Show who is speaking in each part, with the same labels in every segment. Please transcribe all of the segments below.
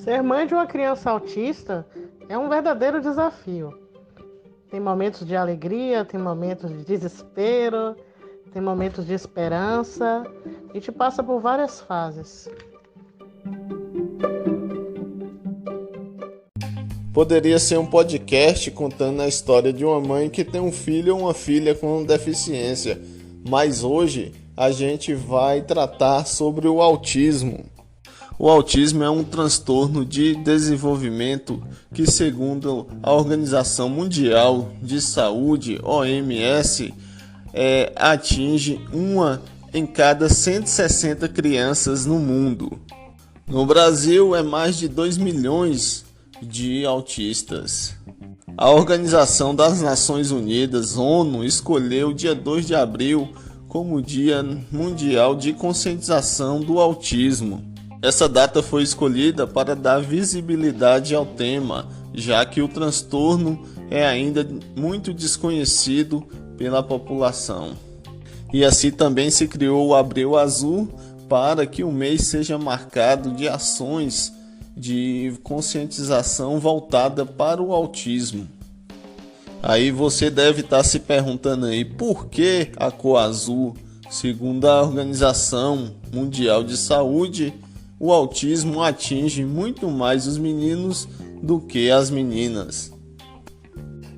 Speaker 1: Ser mãe de uma criança autista é um verdadeiro desafio. Tem momentos de alegria, tem momentos de desespero, tem momentos de esperança. A gente passa por várias fases.
Speaker 2: Poderia ser um podcast contando a história de uma mãe que tem um filho ou uma filha com deficiência, mas hoje a gente vai tratar sobre o autismo. O autismo é um transtorno de desenvolvimento que, segundo a Organização Mundial de Saúde, OMS, atinge uma em cada 160 crianças no mundo. No Brasil, é mais de 2 milhões de autistas. A Organização das Nações Unidas, ONU, escolheu o dia 2 de abril como Dia Mundial de Conscientização do Autismo. Essa data foi escolhida para dar visibilidade ao tema, já que o transtorno é ainda muito desconhecido pela população. E assim também se criou o Abril Azul para que o mês seja marcado de ações de conscientização voltada para o autismo. Aí você deve estar se perguntando aí, por que a cor azul? Segundo a Organização Mundial de Saúde, o autismo atinge muito mais os meninos do que as meninas.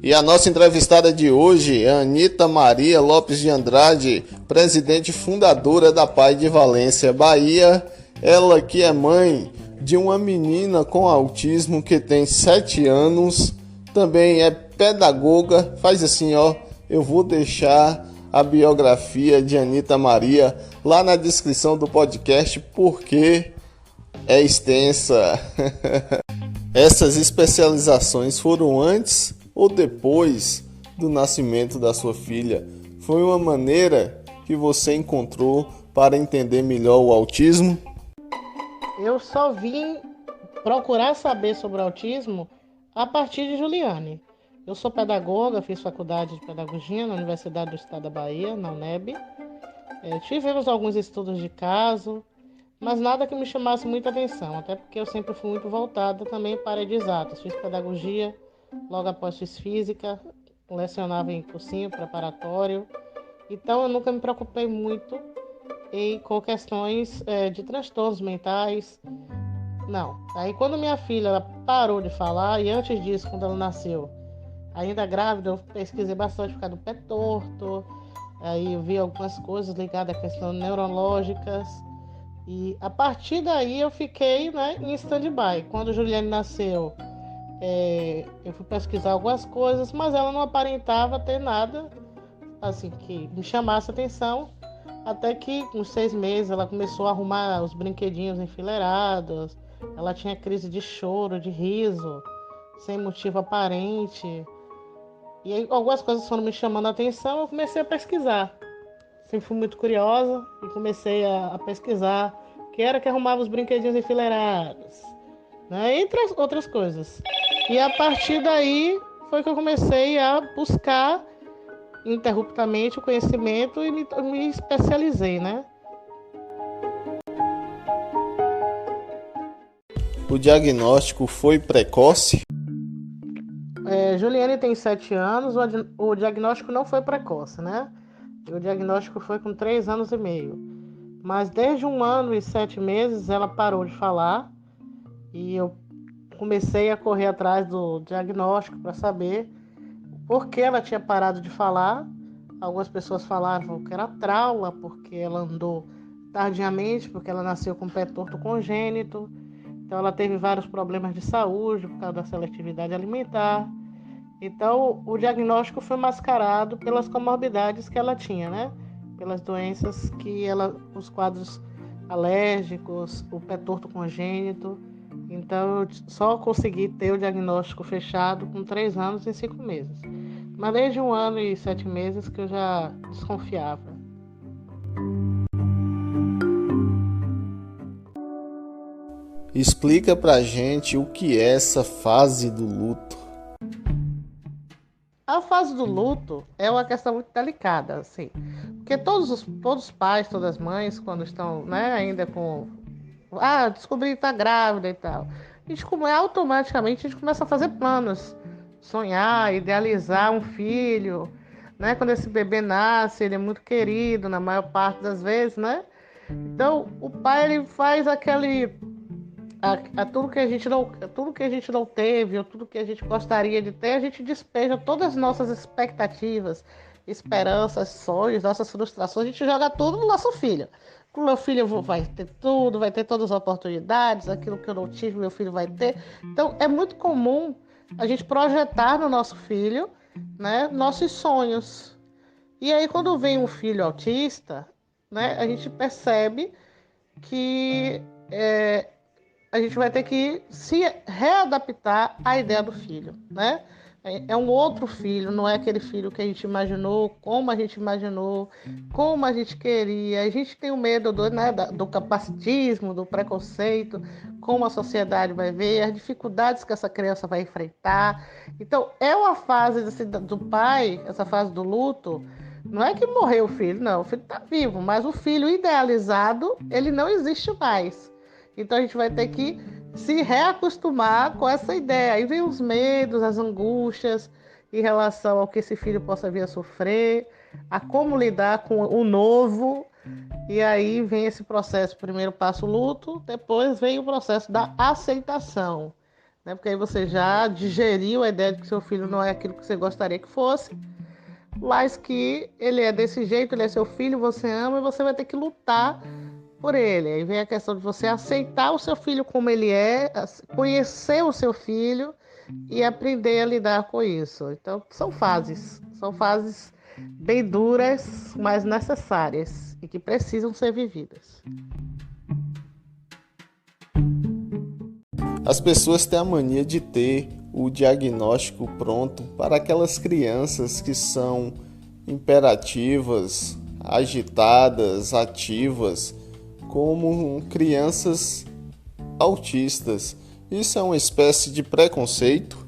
Speaker 2: E a nossa entrevistada de hoje é Anita Maria Lopes de Andrade, presidente fundadora da PAI de Valência, Bahia. Ela que é mãe de uma menina com autismo que tem 7 anos, também é pedagoga. Faz assim, ó, eu vou deixar a biografia de Anita Maria lá na descrição do podcast, porque é extensa. Essas especializações foram antes ou depois do nascimento da sua filha? Foi uma maneira que você encontrou para entender melhor o autismo?
Speaker 1: Eu só vim procurar saber sobre o autismo a partir de Juliane. Eu sou pedagoga, fiz faculdade de pedagogia na Universidade do Estado da Bahia, na UNEB. Tivemos alguns estudos de caso, mas nada que me chamasse muita atenção, até porque eu sempre fui muito voltada também para a área de exatas. Fiz pedagogia, logo após fiz física, lecionava em cursinho preparatório, então eu nunca me preocupei muito com questões de transtornos mentais, não. Aí quando minha filha ela parou de falar, e antes disso, quando ela nasceu, ainda grávida, eu pesquisei bastante por causa do pé torto, aí eu vi algumas coisas ligadas a questões neurológicas, e a partir daí eu fiquei, em stand-by. Quando Juliane nasceu, eu fui pesquisar algumas coisas, mas ela não aparentava ter nada assim que me chamasse atenção, até que com 6 meses ela começou a arrumar os brinquedinhos enfileirados, ela tinha crise de choro, de riso, sem motivo aparente, e aí algumas coisas foram me chamando a atenção, eu comecei a pesquisar. Sempre fui muito curiosa e comecei a pesquisar o que era que arrumava os brinquedinhos enfileirados, entre as outras coisas. E a partir daí foi que eu comecei a buscar ininterruptamente o conhecimento e me especializei,
Speaker 2: O diagnóstico foi precoce?
Speaker 1: Juliane tem 7 anos, o diagnóstico não foi precoce, O diagnóstico foi com 3 anos e meio. Mas desde 1 ano e 7 meses ela parou de falar e eu comecei a correr atrás do diagnóstico para saber por que ela tinha parado de falar. Algumas pessoas falavam que era trauma, porque ela andou tardiamente, porque ela nasceu com pé torto congênito. Então ela teve vários problemas de saúde por causa da seletividade alimentar. Então o diagnóstico foi mascarado pelas comorbidades que ela tinha, Pelas doenças que os quadros alérgicos, o pé torto congênito. Então eu só consegui ter o diagnóstico fechado com 3 anos e 5 meses. Mas desde 1 ano e 7 meses que eu já desconfiava.
Speaker 2: Explica pra gente o que é essa fase do luto.
Speaker 1: A fase do luto é uma questão muito delicada, assim, porque todos os pais, todas as mães, quando estão, ainda com, descobri que está grávida e tal, automaticamente a gente começa a fazer planos, sonhar, idealizar um filho, né? Quando esse bebê nasce, ele é muito querido na maior parte das vezes, né? Então, o pai ele faz tudo que a gente não teve, ou tudo que a gente gostaria de ter, a gente despeja todas as nossas expectativas, esperanças, sonhos, nossas frustrações, a gente joga tudo no nosso filho. O meu filho vai ter tudo, vai ter todas as oportunidades, aquilo que eu não tive, meu filho vai ter. Então, é muito comum a gente projetar no nosso filho, né, nossos sonhos. E aí, quando vem um filho autista, né, a gente percebe que a gente vai ter que se readaptar à ideia do filho, né? É um outro filho, não é aquele filho que a gente imaginou, como a gente queria. A gente tem o medo do capacitismo, do preconceito, como a sociedade vai ver, as dificuldades que essa criança vai enfrentar. Então, é uma fase do pai, essa fase do luto. Não é que morreu o filho, não, o filho está vivo, mas o filho idealizado, ele não existe mais. Então a gente vai ter que se reacostumar com essa ideia. Aí vem os medos, as angústias em relação ao que esse filho possa vir a sofrer, a como lidar com o novo. E aí vem esse processo. Primeiro passa o luto, depois vem o processo da aceitação. Né? Porque aí você já digeriu a ideia de que seu filho não é aquilo que você gostaria que fosse, mas que ele é desse jeito, ele é seu filho, você ama e você vai ter que lutar por ele. Aí vem a questão de você aceitar o seu filho como ele é, conhecer o seu filho e aprender a lidar com isso. Então, são fases bem duras, mas necessárias e que precisam ser vividas.
Speaker 2: As pessoas têm a mania de ter o diagnóstico pronto para aquelas crianças que são imperativas, agitadas, ativas, como crianças autistas. Isso é uma espécie de preconceito?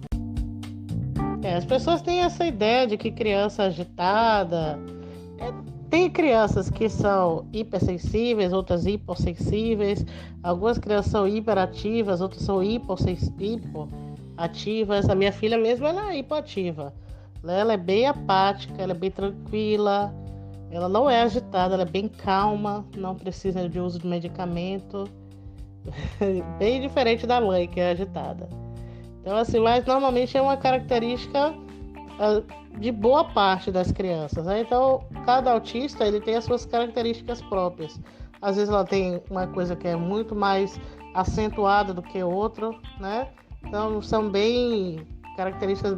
Speaker 1: As pessoas têm essa ideia de que criança agitada... Tem crianças que são hipersensíveis, outras hipossensíveis. Algumas crianças são hiperativas, outras são hipoativas. A minha filha mesmo, ela é hipoativa. Ela é bem apática, ela é bem tranquila. Ela não é agitada, ela é bem calma, não precisa de uso de medicamento. Bem diferente da mãe, que é agitada. Então, assim, mas normalmente é uma característica de boa parte das crianças, né? Então, cada autista ele tem as suas características próprias. Às vezes ela tem uma coisa que é muito mais acentuada do que outra, né? Então, são características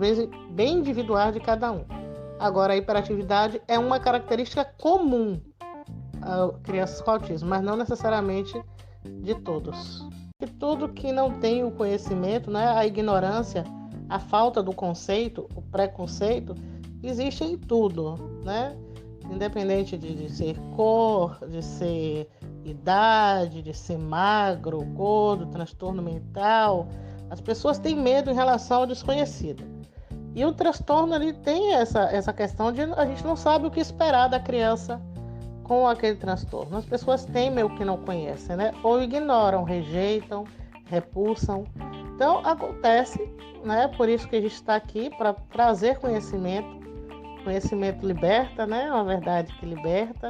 Speaker 1: bem individuais de cada um. Agora, a hiperatividade é uma característica comum a crianças com autismo, mas não necessariamente de todos. E tudo que não tem o conhecimento, né, a ignorância, a falta do conceito, o preconceito, existe em tudo, né? Independente de ser cor, de ser idade, de ser magro, gordo, transtorno mental, as pessoas têm medo em relação ao desconhecido. E o transtorno ele tem essa questão de a gente não sabe o que esperar da criança com aquele transtorno. As pessoas temem o que não conhecem, né? Ou ignoram, rejeitam, repulsam. Então acontece, né? Por isso que a gente está aqui para trazer conhecimento. Conhecimento liberta, né? É uma verdade que liberta.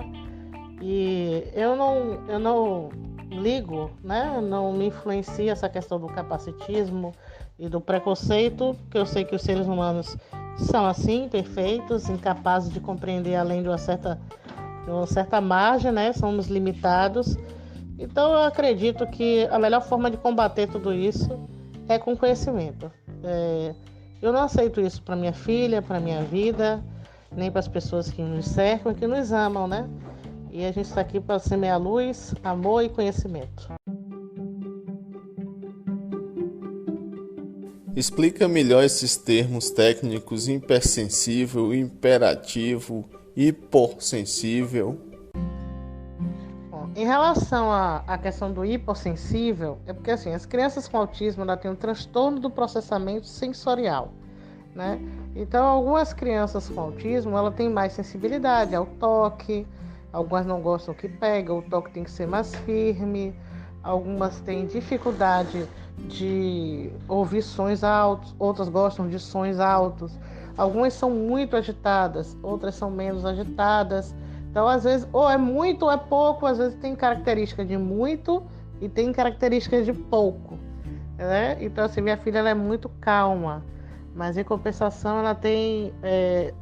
Speaker 1: E eu não ligo, né? Não me influencia essa questão do capacitismo e do preconceito, porque eu sei que os seres humanos são assim, perfeitos, incapazes de compreender além de uma certa margem, né? Somos limitados. Então eu acredito que a melhor forma de combater tudo isso é com conhecimento. Eu não aceito isso para minha filha, para minha vida, nem para as pessoas que nos cercam e que nos amam, né? E a gente está aqui para semear luz, amor e conhecimento.
Speaker 2: Explica melhor esses termos técnicos: hipersensível, imperativo, hipossensível.
Speaker 1: Bom, em relação à questão do hipossensível, é porque assim, as crianças com autismo ela têm um transtorno do processamento sensorial, né? Então, algumas crianças com autismo ela têm mais sensibilidade ao toque, algumas não gostam que pega, o toque tem que ser mais firme, algumas têm dificuldade de ouvir sons altos, outras gostam de sons altos. Algumas são muito agitadas, outras são menos agitadas. Então, às vezes, ou é muito ou é pouco, às vezes tem característica de muito e tem características de pouco, né? Então, assim, minha filha ela é muito calma, mas em compensação ela tem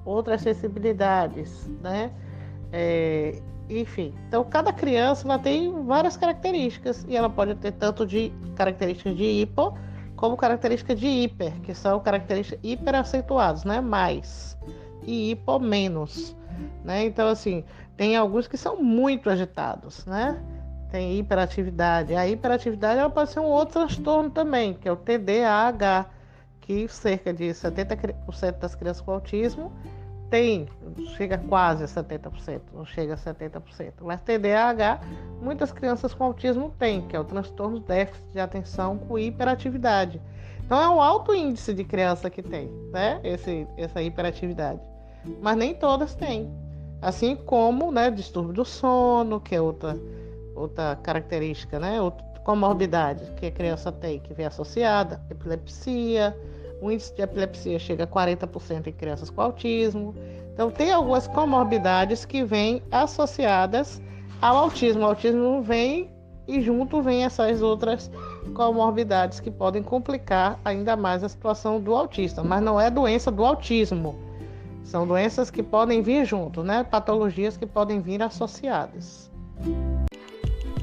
Speaker 1: outras sensibilidades, né? Enfim, então cada criança ela tem várias características e ela pode ter tanto de características de hipo como características de hiper, que são características hiper acentuadas, né? Mais e hipo menos, né? Então assim, tem alguns que são muito agitados, né? Tem hiperatividade. A hiperatividade ela pode ser um outro transtorno também, que é o TDAH, que cerca de 70% das crianças com autismo chega quase a 70%, não chega a 70%. Mas TDAH, muitas crianças com autismo têm, que é o transtorno de déficit de atenção com hiperatividade. Então é um alto índice de criança que tem, né? Essa hiperatividade. Mas nem todas têm. Assim como, né, distúrbio do sono, que é outra característica, né? Outra comorbidade que a criança tem, que vem associada, epilepsia. O índice de epilepsia chega a 40% em crianças com autismo. Então, tem algumas comorbidades que vêm associadas ao autismo. O autismo vem e junto vem essas outras comorbidades que podem complicar ainda mais a situação do autista. Mas não é doença do autismo. São doenças que podem vir junto, né? Patologias que podem vir associadas.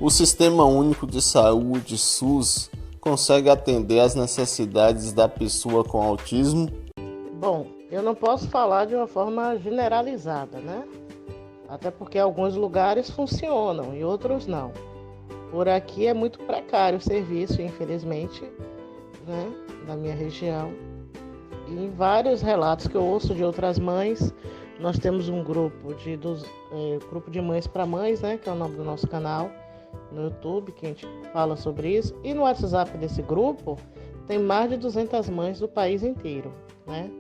Speaker 2: O Sistema Único de Saúde, SUS, consegue atender às necessidades da pessoa com autismo?
Speaker 1: Bom, eu não posso falar de uma forma generalizada, né? Até porque alguns lugares funcionam e outros não. Por aqui é muito precário o serviço, infelizmente, né? Na minha região. E em vários relatos que eu ouço de outras mães, nós temos um grupo de mães para mães, né? Que é o nome do nosso canal no YouTube, que a gente fala sobre isso. E no WhatsApp desse grupo tem mais de 200 mães do país inteiro, né?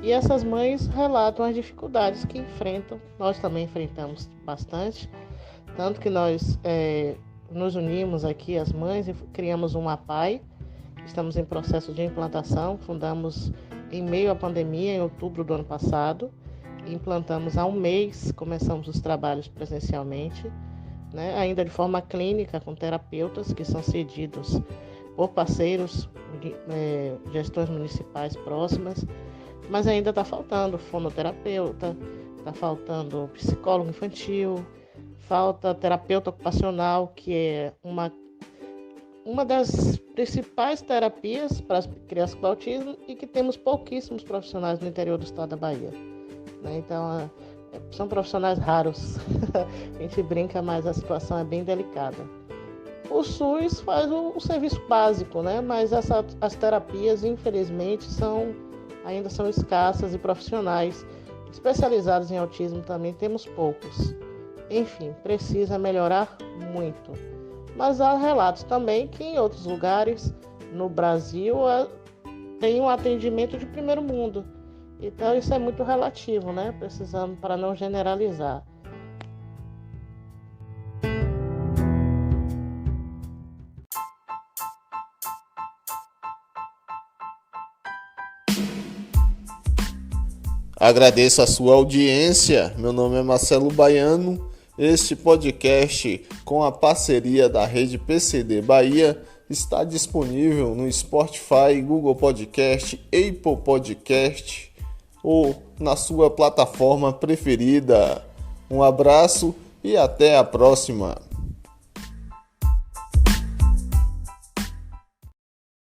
Speaker 1: E essas mães relatam as dificuldades que enfrentam. Nós também enfrentamos bastante, tanto que nós nos unimos aqui, as mães, e criamos uma APAI. Estamos em processo de implantação, fundamos em meio à pandemia, em outubro do ano passado. Implantamos há um mês, começamos os trabalhos presencialmente, né, ainda de forma clínica, com terapeutas que são cedidos por parceiros, gestões municipais próximas, mas ainda está faltando fonoterapeuta, está faltando psicólogo infantil, falta terapeuta ocupacional, que é uma das principais terapias para as crianças com autismo e que temos pouquíssimos profissionais no interior do estado da Bahia, né? Então, são profissionais raros. A gente brinca, mas a situação é bem delicada. O SUS faz o serviço básico, né? Mas as terapias, infelizmente, ainda são escassas e profissionais especializados em autismo também temos poucos. Enfim, precisa melhorar muito. Mas há relatos também que em outros lugares no Brasil tem um atendimento de primeiro mundo. Então isso é muito relativo, né? Precisamos, para não generalizar.
Speaker 2: Agradeço a sua audiência. Meu nome é Marcelo Baiano. Este podcast, com a parceria da Rede PCD Bahia, está disponível no Spotify, Google Podcast, Apple Podcast ou na sua plataforma preferida. Um abraço e até a próxima!